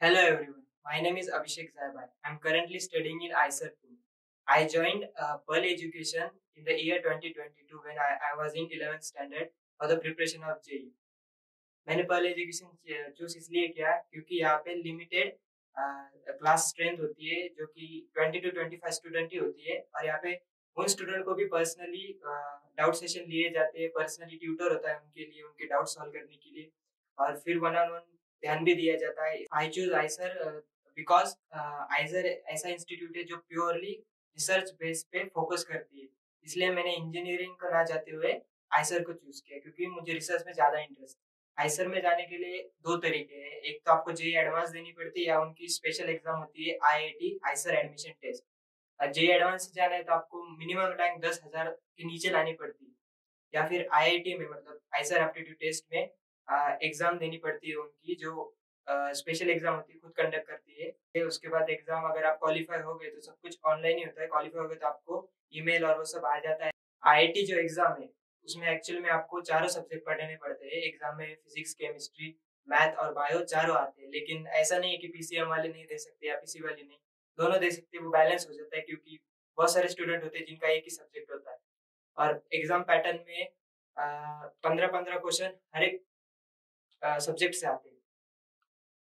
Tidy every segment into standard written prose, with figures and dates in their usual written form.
Hello everyone, my name is Abhishek Zaibai. I'm currently studying in ISER 2. I joined Pearl Education in the year 2022 when I was in 11th standard for the preparation of JEE. मैंने Perl education choose इसलिए किया क्योंकि यहाँ पे limited class strength होती है जो कि 20 to 25 स्टूडेंट ही होती है और यहाँ पे उन स्टूडेंट को भी पर्सनली डाउट सेशन लिए जाते हैं, पर्सनली ट्यूटर होता है उनके लिए, उनके डाउट सॉल्व करने के लिए और फिर वन ऑन वन ध्यान भी दिया जाता है। I choose Eicher because Eicher ऐसा इंस्टीट्यूट है जो प्योरली रिसर्च बेस पे फोकस करती है, इसलिए मैंने इंजीनियरिंग को ना जाते हुए आइसर को चूज किया क्योंकि मुझे रिसर्च में ज्यादा इंटरेस्ट। आइसर में जाने के लिए दो तरीके हैं, एक तो आपको जेई एडवांस देनी पड़ती है या उनकी स्पेशल एग्जाम होती है IIT IISER admission test. JEE advance से जाना है तो आपको मिनिमम रैंक 10,000 के नीचे लानी पड़ती है या फिर आईआईटी में मतलब आइसर एप्टीट्यूड टेस्ट में एग्जाम देनी पड़ती है उनकी जो स्पेशल एग्जाम होती है खुद कंडक्ट करती है। फिर उसके बाद एग्जाम अगर आप क्वालिफाई हो गए तो सब कुछ ऑनलाइन ही होता है, क्वालिफाई हो गए तो आपको ईमेल और वो सब आ जाता है। आईआईटी जो एग्जाम है उसमें एक्चुअल में आपको चारों सब्जेक्ट पढ़ने पड़ते हैं। एग्जाम में फिजिक्स, केमिस्ट्री, मैथ और बायो चारों आते हैं, लेकिन ऐसा नहीं है कि पीसीएम वाले नहीं दे सकते या पीसी वाले नहीं, दोनों दे सकते हैं। वो बैलेंस हो जाता है क्योंकि बहुत सारे स्टूडेंट होते हैं जिनका एक ही सब्जेक्ट होता है और एग्जाम पैटर्न में 15-15 क्वेश्चन हर एक सब्जेक्ट से आते हैं।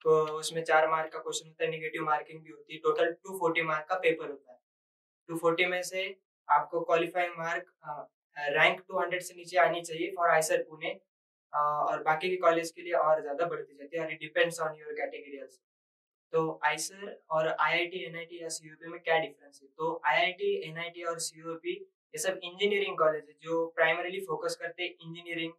तो उसमें 4 मार्क का क्वेश्चन होता है, नेगेटिव मार्किंग भी होती है। टोटल 240 मार्क का पेपर होता है। 240 में से आपको क्वालिफाइंग मार्क रैंक 200 से नीचे आनी चाहिए फॉर आइसर पुणे, और बाकी के कॉलेज के लिए और ज्यादा बढ़ती जाती है और it depends on your category also. तो आइसर और आईआईटी, एनआईटी या सीयूपी में क्या डिफरेंस है? तो आईआईटी, एनआईटी और सीयूपी ये सब इंजीनियरिंग कॉलेज है जो प्राइमरीली फोकस करते हैं इंजीनियरिंग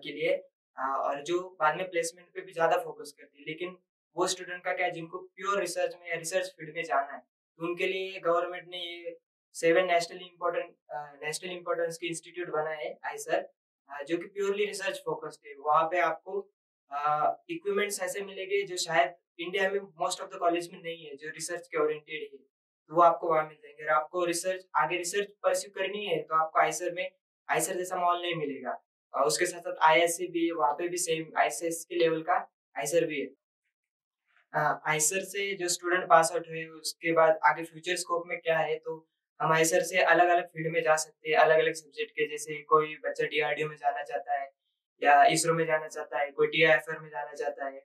के लिए, और जो बाद में प्लेसमेंट पे भी ज्यादा फोकस करती है। लेकिन वो स्टूडेंट का क्या है जिनको प्योर रिसर्च में या रिसर्च फील्ड में जाना है, तो उनके लिए गवर्नमेंट ने ये 7 नेशनल इम्पोर्टेंस के इंस्टीट्यूट बनाए हैं आइसर, जो कि प्योरली रिसर्च फोकस्ड है। वहाँ पे आपको इक्विपमेंट्स ऐसे मिलेंगे जो शायद इंडिया में मोस्ट ऑफ द कॉलेज में नहीं है, जो रिसर्च के ओरिएंटेड है, तो वो आपको वहाँ मिल जाएंगे। अगर आपको रिसर्च परस्यू करनी है तो आपको आइसर में आइसर जैसा मॉल नहीं मिलेगा। और उसके साथ साथ आईएससी भी है, वहाँ पे भी सेम आईसीएस के लेवल का आइसर भी है। आइसर से जो स्टूडेंट पास आउट हुए उसके बाद आगे फ्यूचर स्कोप में क्या है, तो हम आइसर से अलग अलग फील्ड में जा सकते हैं, अलग अलग सब्जेक्ट के। जैसे कोई बच्चा डीआरडीओ में जाना चाहता है या इसरो में जाना चाहता है, कोई टीआईएफआर में जाना चाहता है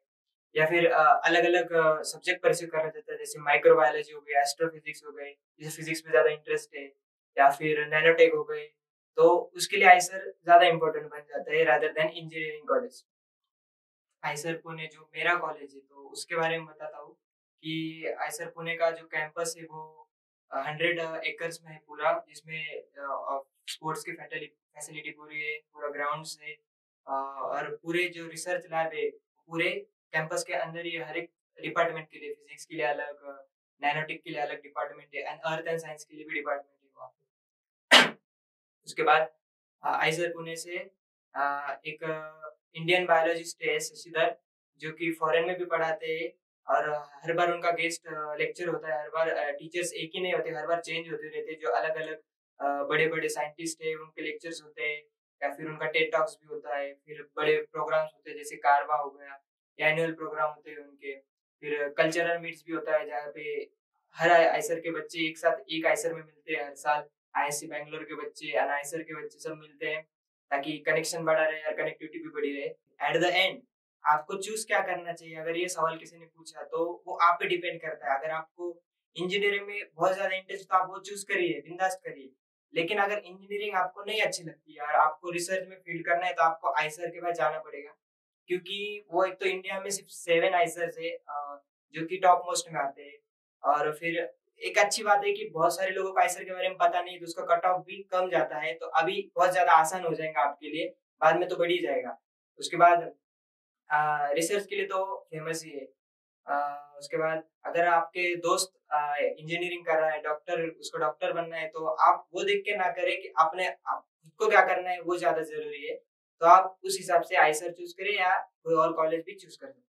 या फिर अलग अलग सब्जेक्ट परस्यू करना चाहता है, जैसे माइक्रोबायोलॉजी हो गई, एस्ट्रोफिजिक्स हो गई, जैसे फिजिक्स में ज्यादा इंटरेस्ट है, या फिर नैनोटेक हो गई, तो उसके लिए आइसर ज्यादा इंपॉर्टेंट बन जाता है rather than engineering college. Eicher Pune जो मेरा कॉलेज है तो उसके बारे में बताता हूँ कि आइसर पुणे का जो कैंपस है वो 100 एकर्स में है पूरा, जिसमें स्पोर्ट्स की फैसिलिटी पूरी है, पूरा ग्राउंड्स है, और पूरे जो रिसर्च लैब है पूरे कैंपस के अंदर ही हर एक डिपार्टमेंट के लिए, फिजिक्स के लिए अलग, नैनोटेक के लिए अलग डिपार्टमेंट है एंड अर्थ एंड साइंस के लिए भी डिपार्टमेंट है वहाँ पे। उसके बाद आइसर पुणे से एक इंडियन बायोलॉजिस्ट है शशिधर, जो कि फॉरेन में भी पढ़ाते हैं और हर बार उनका गेस्ट लेक्चर होता है। हर बार टीचर्स एक ही नहीं होते, हर बार चेंज होते रहते हैं। जो अलग अलग बड़े बड़े साइंटिस्ट है उनके लेक्चर्स होते हैं या फिर उनका टेड टॉक्स भी होता है। फिर बड़े प्रोग्राम्स होते हैं जैसे कारवा हो गया, एनुअल प्रोग्राम होते हैं उनके। फिर कल्चरल मीट्स भी होता है जहाँ पे हर आइसर के बच्चे एक साथ एक आइसर में मिलते हैं हर साल। आईआईसी बैंगलोर के बच्चे, अनआइसर के बच्चे सब मिलते हैं ताकि कनेक्शन बढ़ा रहे और कनेक्टिविटी भी बढ़ी रहे। एट द एंड आपको चूज क्या करना चाहिए, अगर ये सवाल किसी ने पूछा तो वो आप पे डिपेंड करता है। अगर आपको इंजीनियरिंग में बहुत ज्यादा इंटरेस्ट तो आप वो चूज करिए, बिंदास करिए। लेकिन अगर इंजीनियरिंग आपको नहीं अच्छी लगती है और आपको रिसर्च में फील्ड करना है तो आपको आइसर के पास जाना पड़ेगा, क्योंकि वो एक तो इंडिया में सिर्फ 7 आइसर है जो कि टॉप मोस्ट में आते हैं। और फिर एक अच्छी बात है कि बहुत सारे लोगों को आइसर के बारे में पता नहीं, तो उसका कट ऑफ भी कम जाता है, तो अभी बहुत ज्यादा आसान हो जाएगा आपके लिए, बाद में तो बढ़ ही जाएगा। उसके बाद रिसर्च के लिए तो फेमस ही है। उसके बाद अगर आपके दोस्त इंजीनियरिंग कर रहा है, डॉक्टर, उसको डॉक्टर बनना है, तो आप वो देख के ना करें कि आप खुद को क्या करना है, वो ज्यादा जरूरी है। तो आप उस हिसाब से आइसर चूज करें या कोई और कॉलेज भी चूज कर सकते हैं।